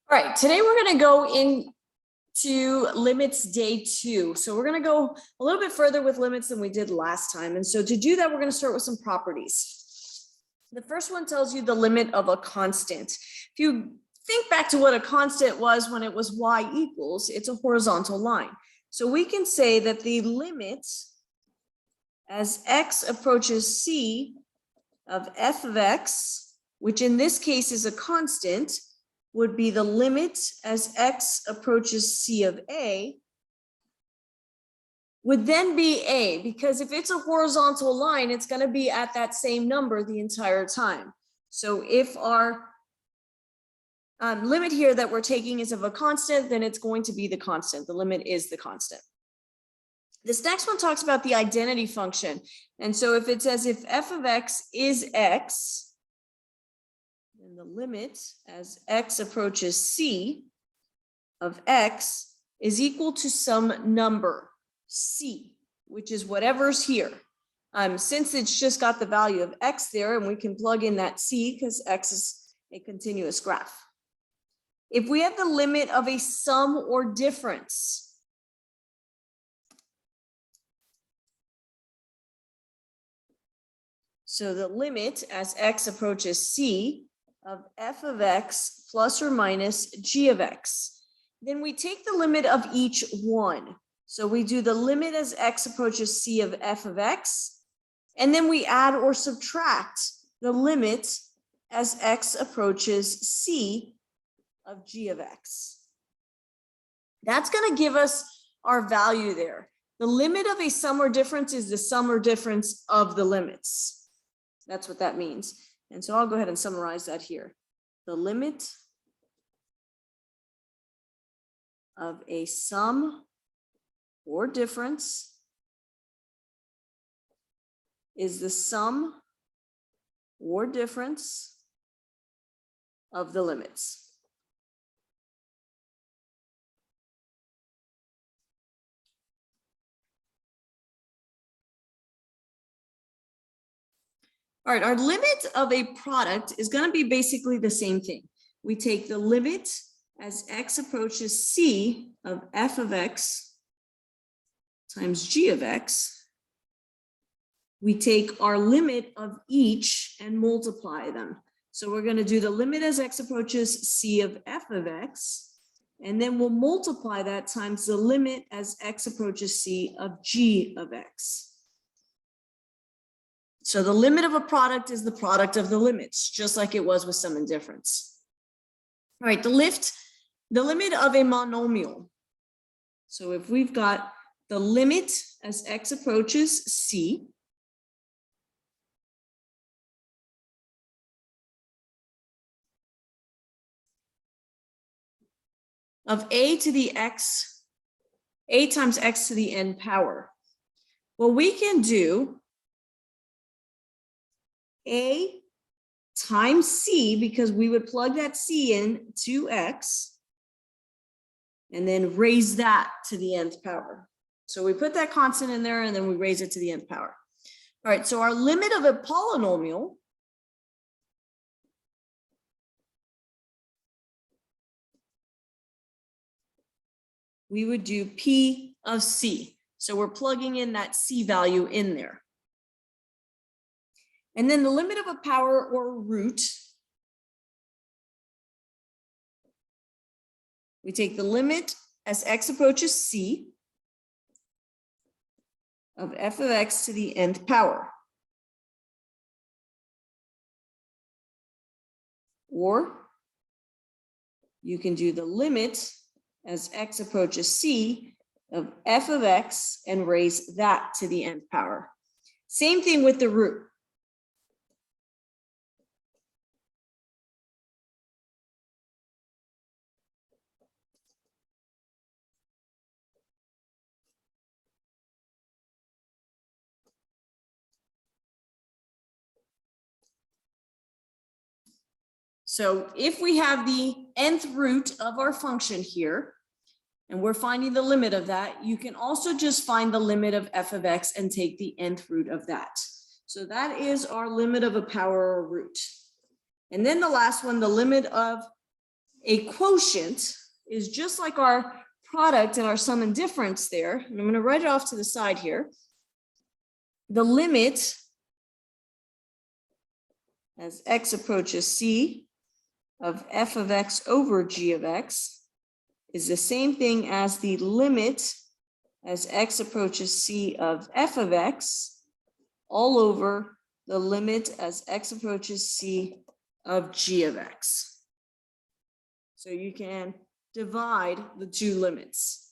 All right, today we're going to go into limits day 2. So we're going to go a little bit further with limits than we did last time. And so to do that, we're going to start with some properties. The first one tells you the limit of a constant. If you think back to what a constant was when it was y equals, it's a horizontal line. So we can say that the limit as x approaches c of f of x, which in this case is a constant, would be the limit as x approaches c of a, would then be a, because if it's a horizontal line, it's going to be at that same number the entire time. So if our limit here that we're taking is of a constant, then it's going to be the constant. The limit is the constant. This next one talks about the identity function. And so if it says if f of x is x, then the limit as x approaches c of x is equal to some number, c, which is whatever's here. Since it's just got the value of x there, and we can plug in that c because x is a continuous graph. If we have the limit of a sum or difference, so the limit as x approaches c of f of x plus or minus g of x, then we take the limit of each one. So we do the limit as x approaches c of f of x, and then we add or subtract the limit as x approaches c of g of x. That's going to give us our value there. The limit of a sum or difference is the sum or difference of the limits. That's what that means. And so I'll go ahead and summarize that here. The limit of a sum or difference is the sum or difference of the limits. All right, our limit of a product is going to be basically the same thing. We take the limit as x approaches c of f of x times g of x. We take our limit of each and multiply them. So we're going to do the limit as x approaches c of f of x, and then we'll multiply that times the limit as x approaches c of g of x. So the limit of a product is the product of the limits, just like it was with sum and difference. All right, the limit of a monomial. So if we've got the limit as x approaches c of a to the x, a times x to the n power. Well, we can do a times c, because we would plug that c in to x and then raise that to the nth power. So we put that constant in there and then we raise it to the nth power. All right, so our limit of a polynomial we would do p of c. So we're plugging in that c value in there. And then the limit of a power or root, we take the limit as x approaches c of f of x to the nth power. Or you can do the limit as x approaches c of f of x and raise that to the nth power. Same thing with the root. So if we have the nth root of our function here, and we're finding the limit of that, you can also just find the limit of f of x and take the nth root of that. So that is our limit of a power or root. And then the last one, the limit of a quotient is just like our product and our sum and difference there. And I'm going to write it off to the side here. The limit as x approaches c of f of x over g of x is the same thing as the limit as x approaches c of f of x all over the limit as x approaches c of g of x. So you can divide the two limits.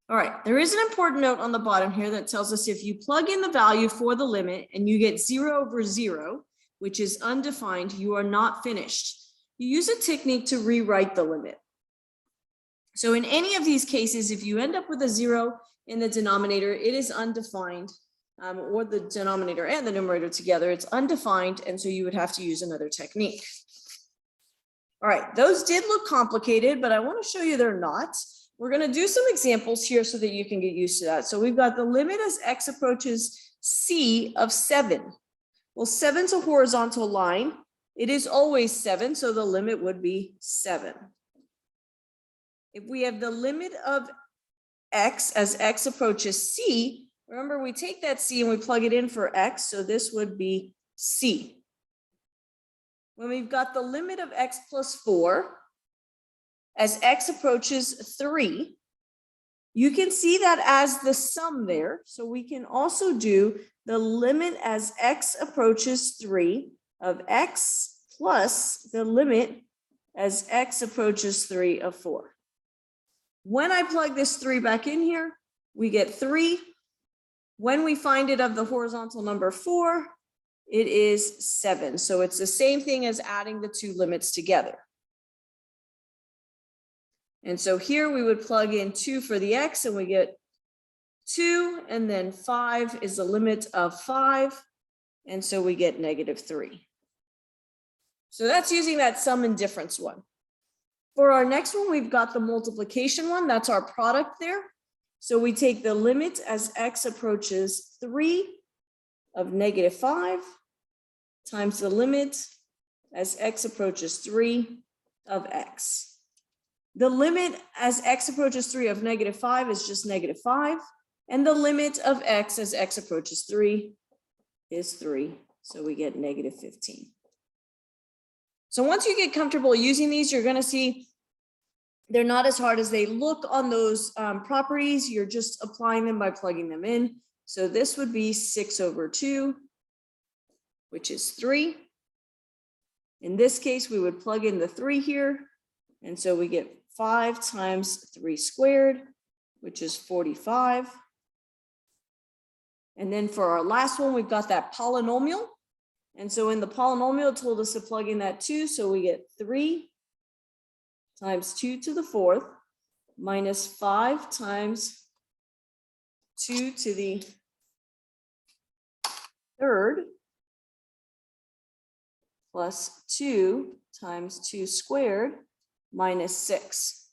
All right, there is an important note on the bottom here that tells us if you plug in the value for the limit and you get 0 over 0, which is undefined, you are not finished. You use a technique to rewrite the limit. So in any of these cases, if you end up with a 0 in the denominator, it is undefined, or the denominator and the numerator together, it's undefined, and so you would have to use another technique. All right, those did look complicated, but I want to show you they're not. We're going to do some examples here so that you can get used to that. So we've got the limit as x approaches c of 7. Well, 7's a horizontal line. It is always 7, so the limit would be 7. If we have the limit of x as x approaches c, remember we take that c and we plug it in for x, so this would be c. When we've got the limit of x plus 4, as x approaches 3, you can see that as the sum there. So we can also do the limit as x approaches 3 of x plus the limit as x approaches 3 of 4. When I plug this 3 back in here, we get 3. When we find it of the horizontal number 4, it is 7. So it's the same thing as adding the two limits together. And so here we would plug in 2 for the x and we get 2, and then 5 is the limit of 5. And so we get -3. So that's using that sum and difference one. For our next one, we've got the multiplication one. That's our product there. So we take the limit as x approaches 3 of -5 times the limit as x approaches 3 of x. The limit as x approaches 3 of -5 is just -5. And the limit of x as x approaches 3 is 3. So we get -15. So once you get comfortable using these, you're going to see they're not as hard as they look on those properties. You're just applying them by plugging them in. So this would be 6 over 2, which is 3. In this case, we would plug in the 3 here. And so we get 5 times 3 squared, which is 45. And then for our last one, we've got that polynomial. And so in the polynomial, it told us to plug in that 2. So we get 3 times 2 to the 4th minus 5 times 2 to the 3rd plus 2 times 2 squared minus 6.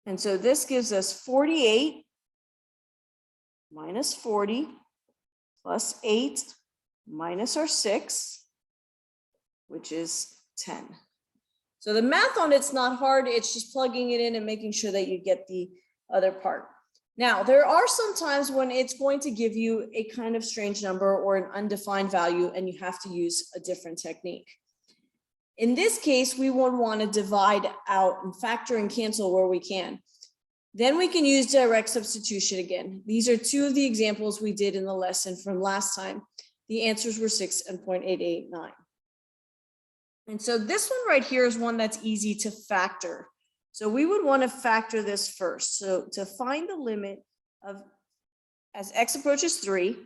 And so this gives us 48 minus 40 plus 8 minus our 6, which is 10. So the math on it's not hard. It's just plugging it in and making sure that you get the other part. Now, there are some times when it's going to give you a kind of strange number or an undefined value, and you have to use a different technique. In this case, we would want to divide out and factor and cancel where we can. Then we can use direct substitution again. These are two of the examples we did in the lesson from last time. The answers were 6 and 0.889. And so this one right here is one that's easy to factor. So we would want to factor this first. So to find the limit of as x approaches 3,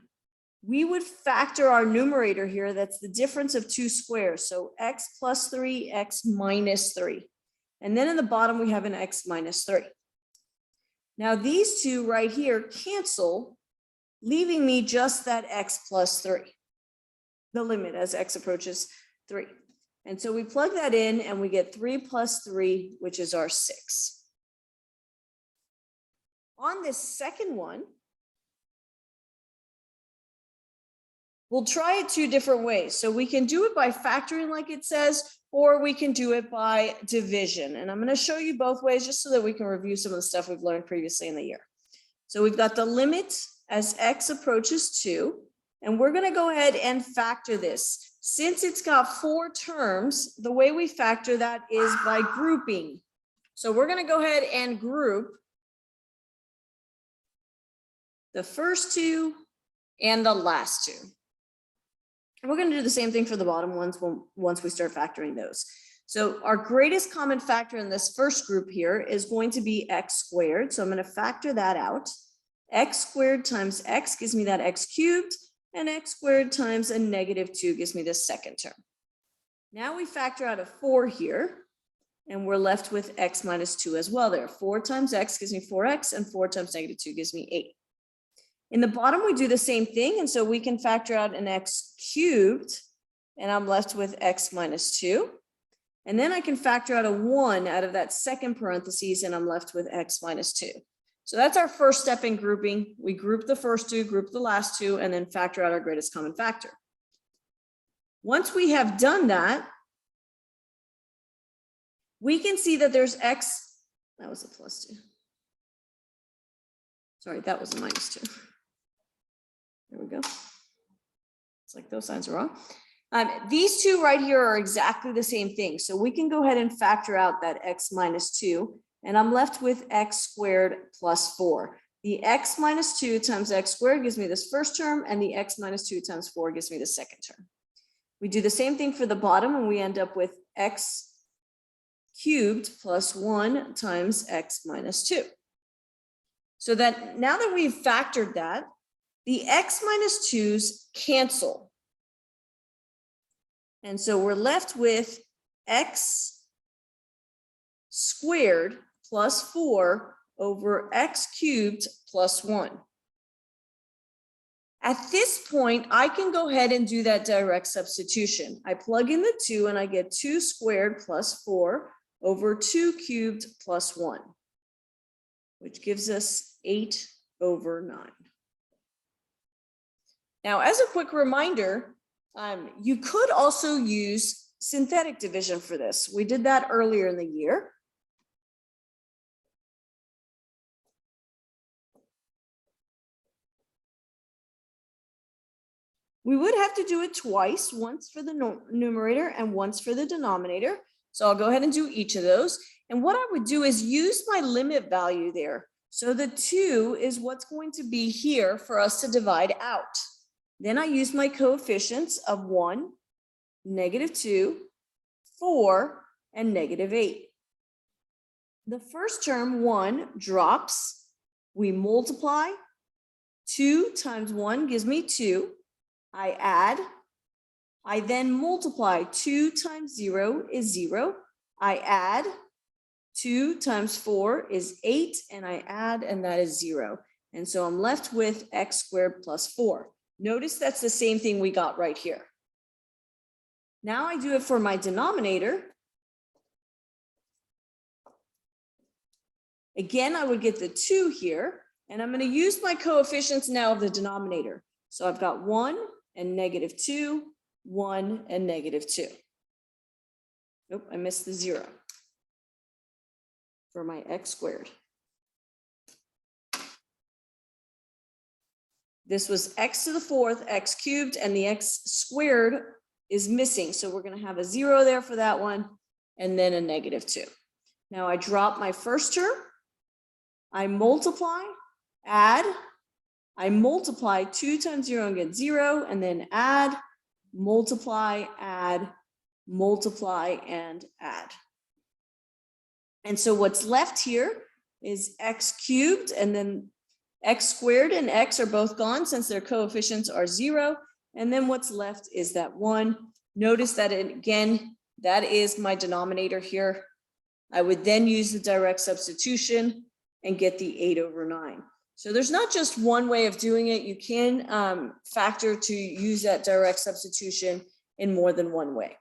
we would factor our numerator here. That's the difference of 2 squares. So x plus 3, x minus 3. And then in the bottom, we have an x minus 3. Now these two right here cancel, leaving me just that x plus 3, the limit as x approaches 3. And so we plug that in and we get 3 plus 3, which is our 6. On this second one, We'll try it two different ways. So we can do it by factoring like it says, or we can do it by division. And I'm going to show you both ways just so that we can review some of the stuff we've learned previously in the year. So we've got the limit as x approaches 2, and we're going to go ahead and factor this. Since it's got 4 terms, the way we factor that is by grouping. So we're going to go ahead and group the first 2 and the last 2. And we're going to do the same thing for the bottom ones once we start factoring those. So our greatest common factor in this first group here is going to be x squared. So I'm going to factor that out. X squared times x gives me that x cubed, and x squared times a -2 gives me the second term. Now we factor out a 4 here, and we're left with x minus 2 as well there. 4 times x gives me 4x, and 4 times -2 gives me 8. In the bottom, we do the same thing, and so we can factor out an x cubed, and I'm left with x minus 2. And then I can factor out a 1 out of that second parentheses, and I'm left with x minus 2. So that's our first step in grouping. We group the first 2, group the last 2, and then factor out our greatest common factor. Once we have done that, we can see that there's x, that was a plus 2. Sorry, that was a minus 2. There we go. It's like those signs are wrong. These 2 right here are exactly the same thing. So we can go ahead and factor out that x minus 2, and I'm left with x squared plus 4. The x minus 2 times x squared gives me this first term, and the x minus 2 times 4 gives me the second term. We do the same thing for the bottom, and we end up with x cubed plus 1 times x minus 2. So that now that we've factored that, the x minus 2's cancel. And so we're left with x squared plus 4 over x cubed plus 1. At this point, I can go ahead and do that direct substitution. I plug in the 2 and I get 2 squared plus 4 over 2 cubed plus 1, which gives us 8 over 9. Now, as a quick reminder, you could also use synthetic division for this. We did that earlier in the year. We would have to do it twice, once for the numerator and once for the denominator. So I'll go ahead and do each of those. And what I would do is use my limit value there. So the 2 is what's going to be here for us to divide out. Then I use my coefficients of 1, -2, 4, and -8. The first term, 1, drops. We multiply. 2 times 1 gives me 2. I add. I then multiply. 2 times 0 is 0. I add. 2 times 4 is 8, and I add, and that is 0. And so I'm left with x squared plus 4. Notice that's the same thing we got right here. Now I do it for my denominator. Again, I would get the 2 here, and I'm going to use my coefficients now of the denominator. So I've got 1 and -2, 1 and -2. Nope, I missed the 0 for my x squared. This was x to the 4th, x cubed, and the x squared is missing. So we're going to have a 0 there for that one, and then a -2. Now I drop my first term. I multiply, add. I multiply 2 times 0 and get 0, and then add, multiply, add, multiply, and add. And so what's left here is x cubed, and then x squared and x are both gone since their coefficients are 0. And then what's left is that 1. Notice that, again, that is my denominator here. I would then use the direct substitution and get the 8 over 9. So there's not just one way of doing it. You can factor to use that direct substitution in more than one way.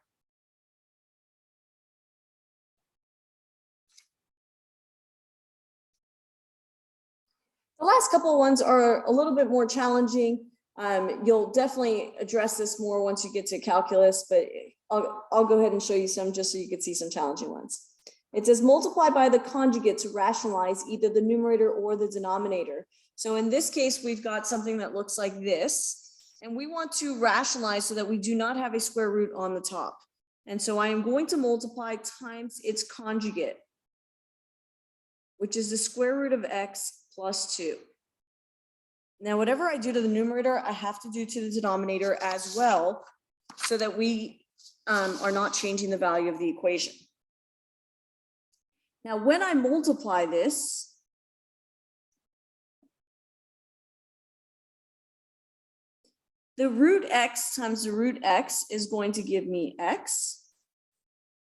The last couple of ones are a little bit more challenging. You'll definitely address this more once you get to calculus, but I'll go ahead and show you some just so you can see some challenging ones. It says multiply by the conjugate to rationalize either the numerator or the denominator. So in this case, we've got something that looks like this, and we want to rationalize so that we do not have a square root on the top. And so I am going to multiply times its conjugate, which is the square root of x plus 2. Now, whatever I do to the numerator, I have to do to the denominator as well, so that we are not changing the value of the equation. Now, when I multiply this, the root x times the root x is going to give me x.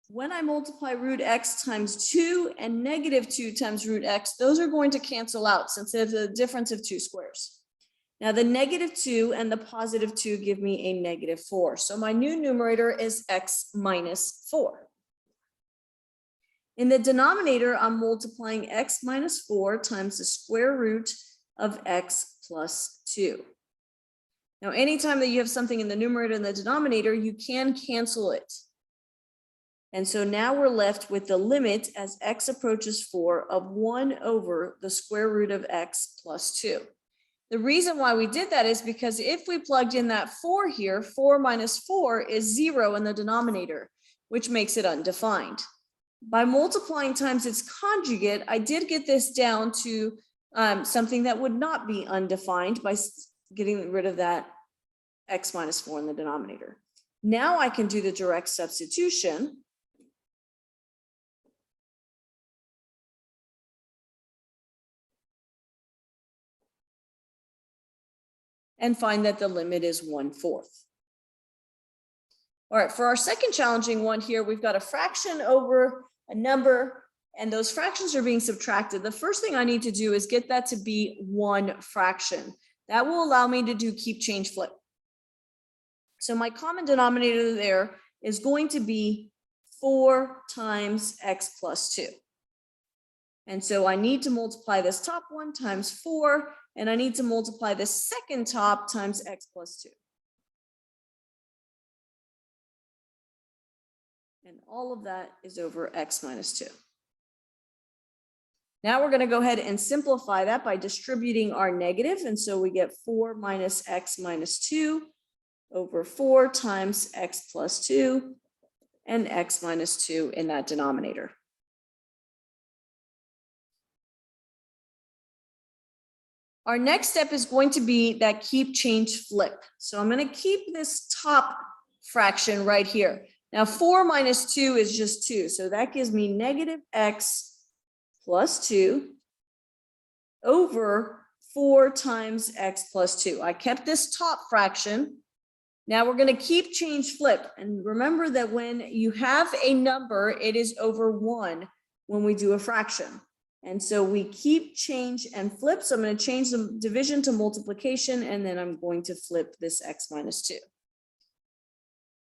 When I multiply root x times 2 and negative 2 times root x, those are going to cancel out since there's a difference of 2 squares. Now the negative 2 and the positive 2 give me a negative 4. So my new numerator is x minus 4. In the denominator, I'm multiplying x minus 4 times the square root of x plus 2. Now, anytime that you have something in the numerator and the denominator, you can cancel it. And so now we're left with the limit as x approaches 4 of 1 over the square root of x plus 2. The reason why we did that is because if we plugged in that 4 here, 4 minus 4 is 0 in the denominator, which makes it undefined. By multiplying times its conjugate, I did get this down to something that would not be undefined by getting rid of that x minus 4 in the denominator. Now I can do the direct substitution. And find that the limit is 1/4. All right, for our second challenging one here, we've got a fraction over a number, and those fractions are being subtracted. The first thing I need to do is get that to be one fraction. That will allow me to do keep, change, flip. So my common denominator there is going to be 4 times x plus 2. And so I need to multiply this top one times 4, and I need to multiply the second top times x plus 2. And all of that is over x minus 2. Now we're going to go ahead and simplify that by distributing our negative. And so we get 4 minus x minus 2 over 4 times x plus 2 and x minus 2 in that denominator. Our next step is going to be that keep, change, flip. So I'm going to keep this top fraction right here. Now 4 minus 2 is just 2. So that gives me negative x plus 2 over 4 times x plus 2. I kept this top fraction. Now we're going to keep, change, flip. And remember that when you have a number, it is over 1 when we do a fraction. And so we keep, change, and flip. So I'm going to change the division to multiplication, and then I'm going to flip this x minus 2.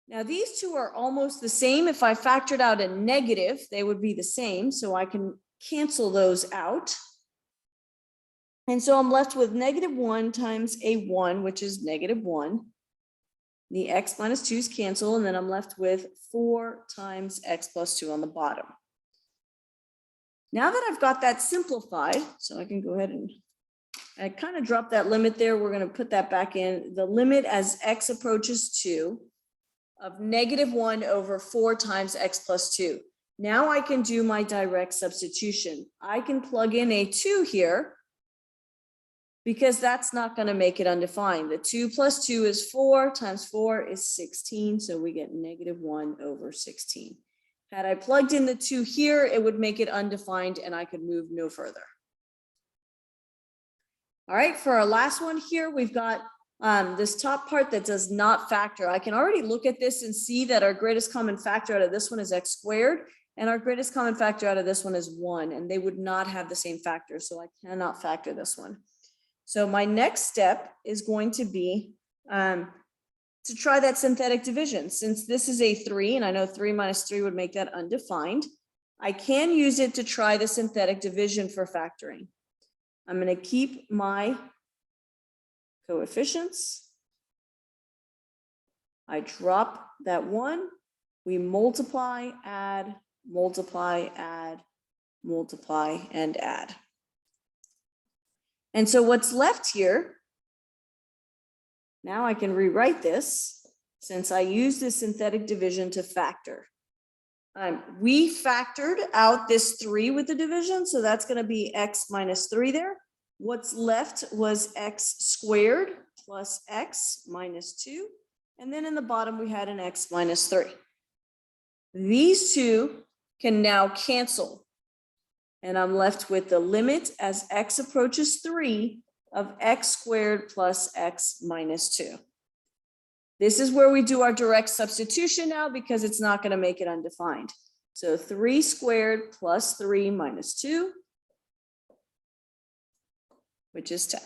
Now these two are almost the same. If I factored out a negative, they would be the same. So I can cancel those out. And so I'm left with negative 1 times a 1, which is negative 1. The x minus 2's cancel, and then I'm left with 4 times x plus 2 on the bottom. Now that I've got that simplified, so I can go ahead and I kind of dropped that limit there. We're going to put that back in. The limit as x approaches 2 of negative 1 over 4 times x plus 2. Now I can do my direct substitution. I can plug in a 2 here because that's not going to make it undefined. The 2 plus 2 is 4 times 4 is 16. So we get negative 1 over 16. Had I plugged in the 2 here, it would make it undefined and I could move no further. All right, for our last one here, we've got this top part that does not factor. I can already look at this and see that our greatest common factor out of this one is x squared, and our greatest common factor out of this one is 1, and they would not have the same factor, so I cannot factor this one. So my next step is going to be to try that synthetic division. Since this is a 3, and I know 3 minus 3 would make that undefined, I can use it to try the synthetic division for factoring. I'm going to keep my coefficients. I drop that 1, we multiply, add, multiply, add, multiply, and add. And so what's left here, now I can rewrite this since I use the synthetic division to factor. We factored out this 3 with the division, so that's going to be x minus 3 there. What's left was x squared plus x minus 2. And then in the bottom, we had an x minus 3. These two can now cancel. And I'm left with the limit as x approaches 3 of x squared plus x minus 2. This is where we do our direct substitution now because it's not going to make it undefined. So 3 squared plus 3 minus 2, which is 10.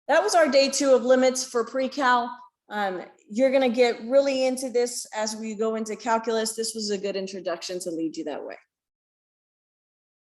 That was our day 2 of limits for pre-cal. You're going to get really into this as we go into calculus. This was a good introduction to lead you that way.